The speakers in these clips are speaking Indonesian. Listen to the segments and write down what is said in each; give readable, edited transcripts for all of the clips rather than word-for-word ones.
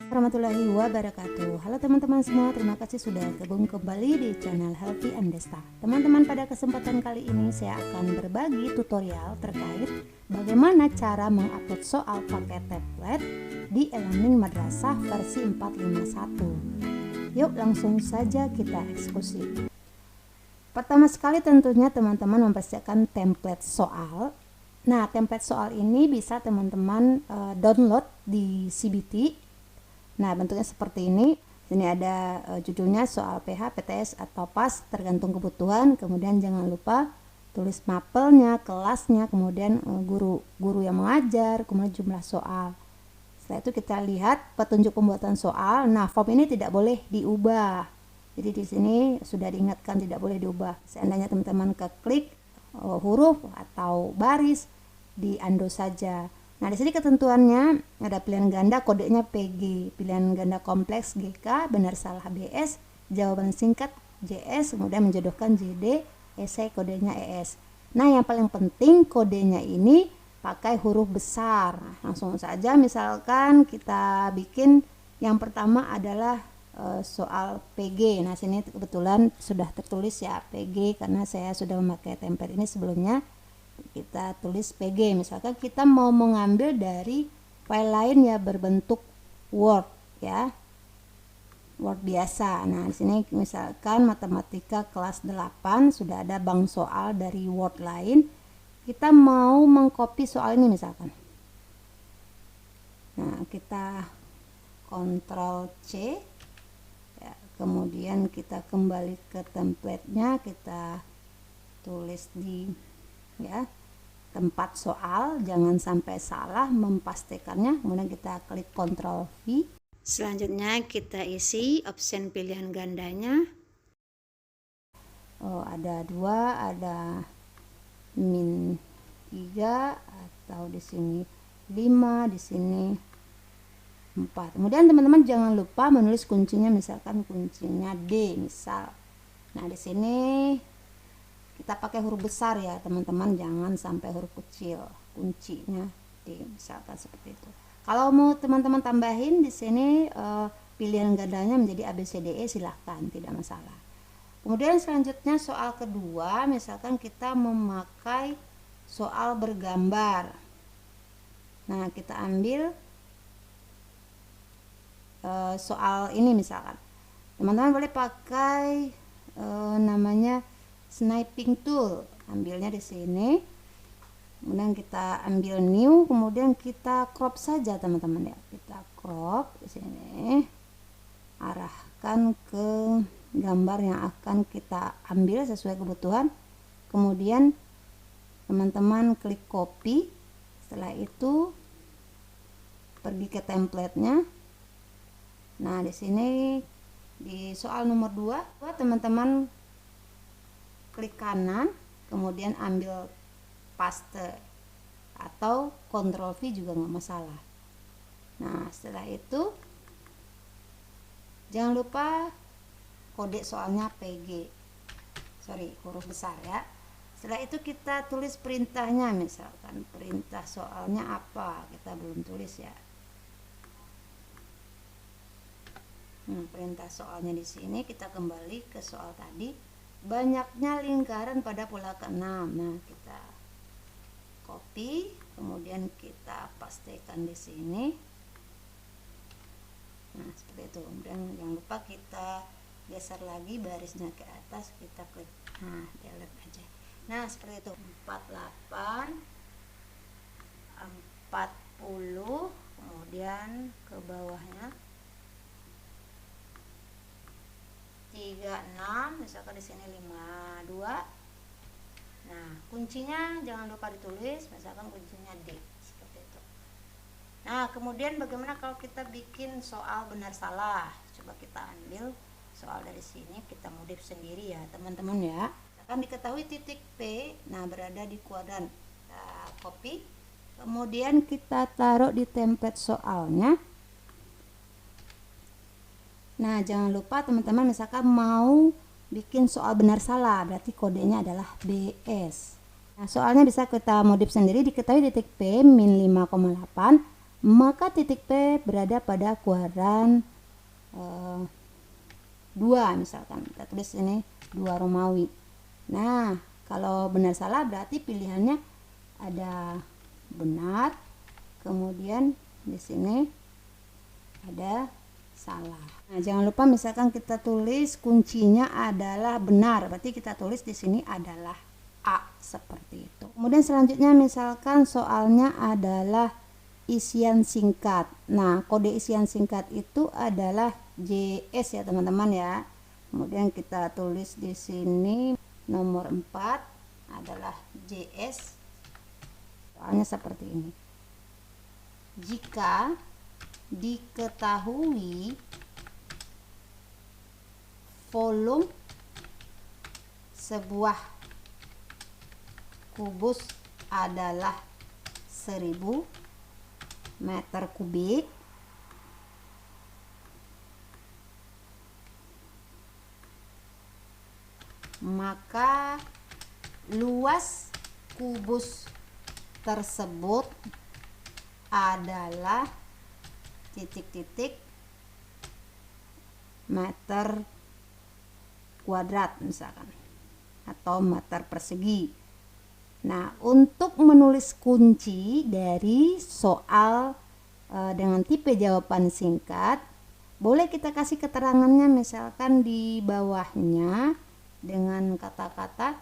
Warahmatullahi wabarakatuh. Halo teman-teman semua, terima kasih sudah gabung kembali di channel Healthy Andesta. Teman-teman, pada kesempatan kali ini saya akan berbagi tutorial terkait bagaimana cara mengupload soal pakai tablet di e-learning madrasah versi 451. Yuk langsung saja kita eksekusi. Pertama sekali tentunya teman-teman mempersiapkan template soal. Nah, template soal ini bisa teman-teman download di CBT. Nah, bentuknya seperti ini. Sini ada judulnya soal PH, PTS atau PAS tergantung kebutuhan. Kemudian jangan lupa tulis mapelnya, kelasnya, kemudian guru yang mengajar, kemudian jumlah soal. Setelah itu kita lihat petunjuk pembuatan soal. Nah, form ini tidak boleh diubah. Jadi di sini sudah diingatkan tidak boleh diubah. Seandainya teman-teman keklik huruf atau baris, di undo saja. Nah, di sini ketentuannya ada pilihan ganda kodenya PG, pilihan ganda kompleks GK, benar salah BS, jawaban singkat JS, kemudian menjodohkan JD, esai kodenya ES. Nah, yang paling penting kodenya ini pakai huruf besar. Nah, langsung saja misalkan kita bikin yang pertama adalah soal PG. Nah, sini kebetulan sudah tertulis ya PG karena saya sudah memakai template ini sebelumnya. Kita tulis PG, misalkan kita mau mengambil dari file lain ya berbentuk Word ya, Word biasa. Nah, di sini misalkan matematika kelas 8 sudah ada bank soal dari Word lain, kita mau mengcopy soal ini misalkan. Nah, kita Ctrl C ya, kemudian kita kembali ke template-nya, kita tulis di tempat soal, jangan sampai salah mempastikannya. Kemudian kita klik Ctrl V. Selanjutnya kita isi option pilihan gandanya. Ada 2, ada min 3 atau di sini 5, di sini 4. Kemudian teman-teman jangan lupa menulis kuncinya, misalkan kuncinya D misal. Nah, di sini kita pakai huruf besar ya teman-teman, jangan sampai huruf kecil. Kuncinya D misalkan seperti itu. Kalau mau teman-teman tambahin di sini pilihan gandanya menjadi ABCDE, silahkan, tidak masalah. Kemudian selanjutnya soal kedua, misalkan kita memakai soal bergambar. Nah, kita ambil soal ini misalkan. Teman-teman boleh pakai namanya sniping tool, ambilnya di sini. Kemudian kita ambil new, kemudian kita crop saja teman-teman ya. Kita crop di sini. Arahkan ke gambar yang akan kita ambil sesuai kebutuhan. Kemudian teman-teman klik copy. Setelah itu pergi ke template-nya. Nah, di sini di soal nomor 2, teman-teman klik kanan, kemudian ambil paste atau Ctrl V juga nggak masalah. Nah, setelah itu jangan lupa kode soalnya PG, huruf besar ya. Setelah itu kita tulis perintahnya, misalkan perintah soalnya apa, kita belum tulis ya. Perintah soalnya di sini kita kembali ke soal tadi. Banyaknya lingkaran pada pola ke-6. Nah, kita copy, kemudian kita pastikan di sini. Nah, seperti itu. Kemudian jangan lupa kita geser lagi barisnya ke atas, kita klik. Nah, delete aja. Nah, seperti itu. 48 40, kemudian ke bawahnya 36, misalkan di sini 52. Nah, kuncinya jangan lupa ditulis, misalkan kuncinya D, seperti itu. Nah, kemudian bagaimana kalau kita bikin soal benar salah? Coba kita ambil soal dari sini, kita modif sendiri ya teman-teman ya. Akan diketahui titik P, nah berada di kuadran. Kita copy, kemudian kita taruh di template soalnya. Nah, jangan lupa teman-teman misalkan mau bikin soal benar salah, berarti kodenya adalah BS. Nah, soalnya bisa kita modif sendiri, diketahui titik P min 5,8 maka titik P berada pada kuadran 2 misalkan. Kita tulis ini 2 Romawi. Nah, kalau benar salah berarti pilihannya ada benar, kemudian di sini ada salah. Nah, jangan lupa misalkan kita tulis kuncinya adalah benar, berarti kita tulis di sini adalah A, seperti itu. Kemudian selanjutnya misalkan soalnya adalah isian singkat. Nah, kode isian singkat itu adalah JS ya teman-teman ya. Kemudian kita tulis di sini nomor 4 adalah JS. Soalnya seperti ini. Jika diketahui volume sebuah kubus adalah 1000 meter kubik, maka luas kubus tersebut adalah titik-titik meter kuadrat misalkan, atau meter persegi. Nah, untuk menulis kunci dari soal dengan tipe jawaban singkat, boleh kita kasih keterangannya misalkan di bawahnya dengan kata-kata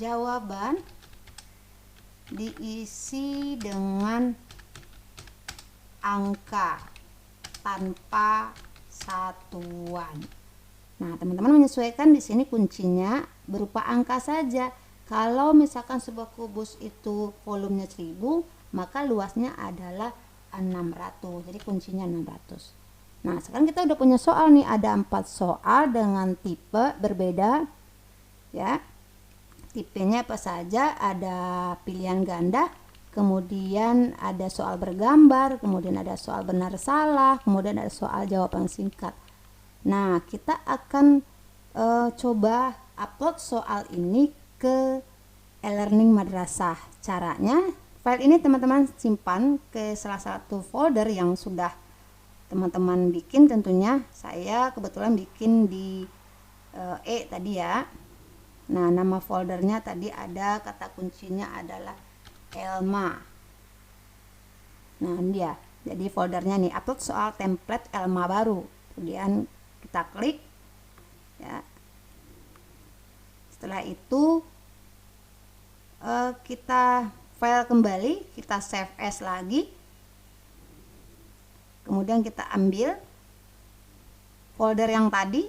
jawaban diisi dengan angka tanpa satuan. Nah, teman-teman menyesuaikan di sini kuncinya berupa angka saja. Kalau misalkan sebuah kubus itu volumenya 1000, maka luasnya adalah 600. Jadi kuncinya 600. Nah, sekarang kita udah punya soal nih, ada 4 soal dengan tipe berbeda ya. Tipenya apa saja? Ada pilihan ganda, kemudian ada soal bergambar, kemudian ada soal benar salah, kemudian ada soal jawaban singkat. Nah, kita akan coba upload soal ini ke e-learning madrasah. Caranya, file ini teman-teman simpan ke salah satu folder yang sudah teman-teman bikin. Tentunya saya kebetulan bikin di tadi ya. Nah, nama foldernya tadi ada, kata kuncinya adalah Elma. Nah, dia. Jadi foldernya nih, upload soal template Elma baru. Kemudian kita klik ya. Setelah itu kita file kembali, kita save as lagi. Kemudian kita ambil folder yang tadi.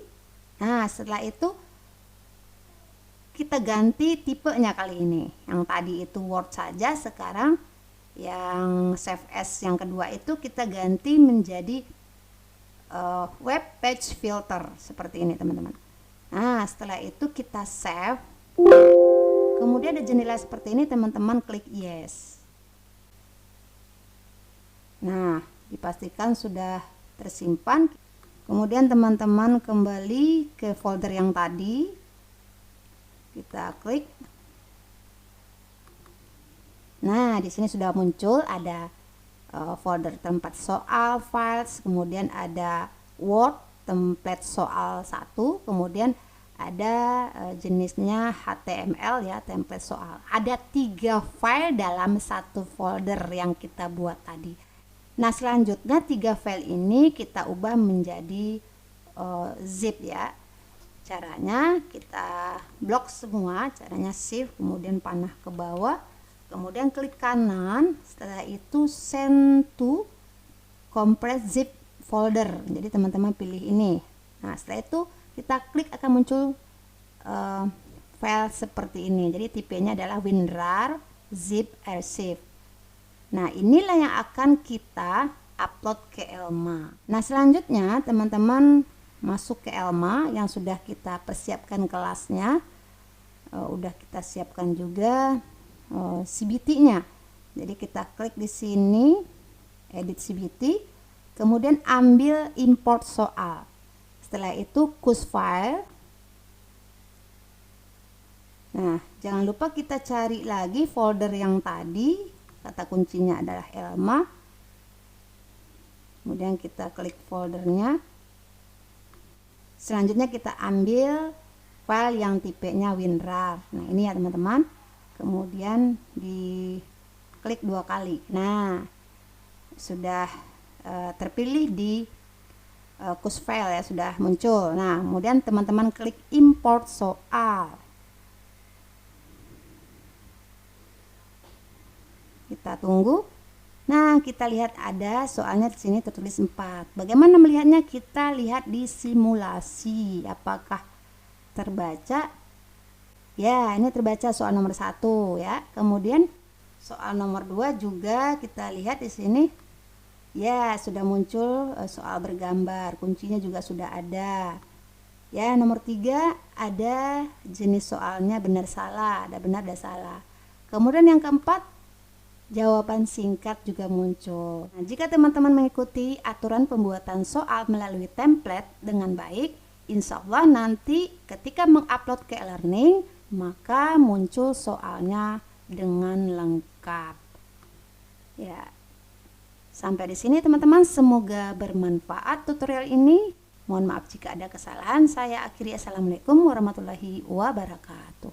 Nah, setelah itu kita ganti tipenya kali ini. Yang tadi itu Word saja, sekarang yang save as yang kedua itu kita ganti menjadi web page filter seperti ini teman-teman. Nah, setelah itu kita save. Kemudian ada jendela seperti ini, teman-teman klik yes. Nah, dipastikan sudah tersimpan. Kemudian teman-teman kembali ke folder yang tadi. Kita klik. Nah, di sini sudah muncul ada folder tempat soal, files, kemudian ada Word, template soal 1, kemudian ada jenisnya HTML ya, template soal. Ada 3 file dalam satu folder yang kita buat tadi. Nah, selanjutnya 3 file ini kita ubah menjadi zip ya. Caranya kita blok semua, caranya shift kemudian panah ke bawah, kemudian klik kanan, setelah itu send to compress zip folder. Jadi teman-teman pilih ini. Nah, setelah itu kita klik akan muncul file seperti ini. Jadi tipenya adalah WinRAR zip archive. Nah, inilah yang akan kita upload ke Elma. Nah, selanjutnya teman-teman masuk ke Elma yang sudah kita persiapkan kelasnya. Udah kita siapkan juga CBT-nya. Jadi kita klik di sini, edit CBT, kemudian ambil import soal. Setelah itu choose file. Nah, jangan lupa kita cari lagi folder yang tadi, kata kuncinya adalah Elma. Kemudian kita klik foldernya. Selanjutnya kita ambil file yang tipenya WinRAR. Nah ini ya teman-teman. Kemudian diklik 2 kali. Nah sudah terpilih di kus file ya, sudah muncul. Nah kemudian teman-teman klik import soal. Kita tunggu. Nah, kita lihat ada soalnya di sini tertulis 4. Bagaimana melihatnya? Kita lihat di simulasi. Apakah terbaca? Ya, ini terbaca soal nomor 1 ya. Kemudian soal nomor 2 juga kita lihat di sini. Ya, sudah muncul soal bergambar. Kuncinya juga sudah ada. Ya, nomor 3 ada jenis soalnya benar salah, ada benar dan salah. Kemudian yang keempat, jawaban singkat juga muncul. Nah, jika teman-teman mengikuti aturan pembuatan soal melalui template dengan baik, insya Allah nanti ketika mengupload ke e-learning, maka muncul soalnya dengan lengkap. Ya, sampai di sini teman-teman, semoga bermanfaat tutorial ini. Mohon maaf jika ada kesalahan. Saya akhiri. Assalamualaikum warahmatullahi wabarakatuh.